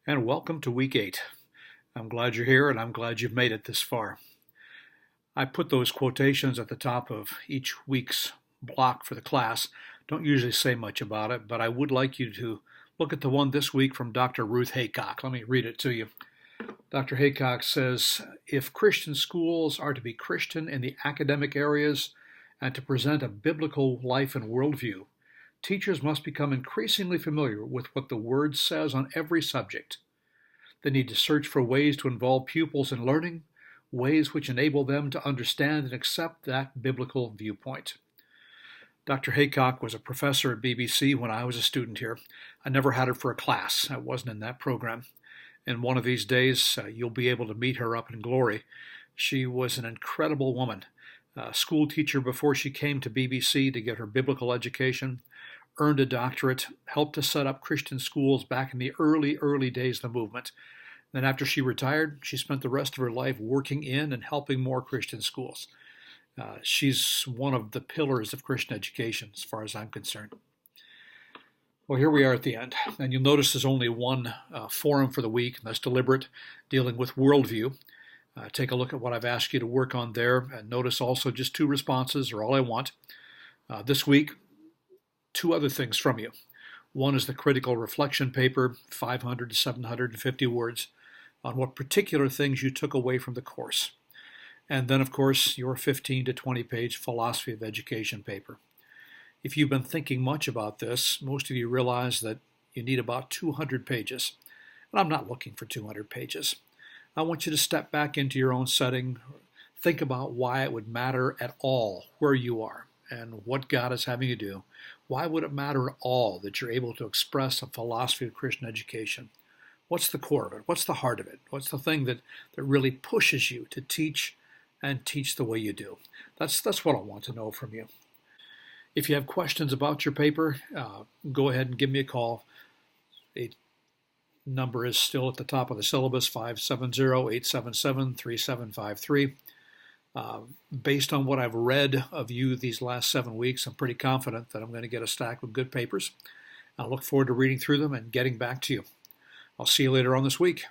And welcome to week 8. I'm glad you're here and I'm glad you've made it this far. I put those quotations at the top of each week's block for the class. Don't usually say much about it, but I would like you to look at the one this week from Dr. Ruth Haycock. Let me read it to you. Dr. Haycock says, if Christian schools are to be Christian in the academic areas and to present a biblical life and worldview, teachers must become increasingly familiar with what the Word says on every subject. They need to search for ways to involve pupils in learning, ways which enable them to understand and accept that biblical viewpoint. Dr. Haycock was a professor at BBC when I was a student here. I never had her for a class. I wasn't in that program. And one of these days, you'll be able to meet her up in glory. She was an incredible woman, a school teacher before she came to BBC to get her biblical education, earned a doctorate, helped to set up Christian schools back in the early days of the movement. Then after she retired, she spent the rest of her life working in and helping more Christian schools. She's one of the pillars of Christian education, as far as I'm concerned. Well, here we are at the end, and you'll notice there's only one forum for the week, and that's deliberate, dealing with worldview. Take a look at what I've asked you to work on there, and notice also just 2 responses are all I want. This week, 2 other things from you. One is the critical reflection paper, 500 to 750 words, on what particular things you took away from the course. And then, of course, your 15 to 20 page philosophy of education paper. If you've been thinking much about this, most of you realize that you need about 200 pages. And I'm not looking for 200 pages. I want you to step back into your own setting, think about why it would matter at all where you are and what God is having you do. Why would it matter at all that you're able to express a philosophy of Christian education? What's the core of it? What's the heart of it? What's the thing that really pushes you to teach and teach the way you do? That's what I want to know from you. If you have questions about your paper, go ahead and give me a call. The number is still at the top of the syllabus, 570-877-3753. Based on what I've read of you these last 7 weeks, I'm pretty confident that I'm going to get a stack of good papers. I look forward to reading through them and getting back to you. I'll see you later on this week.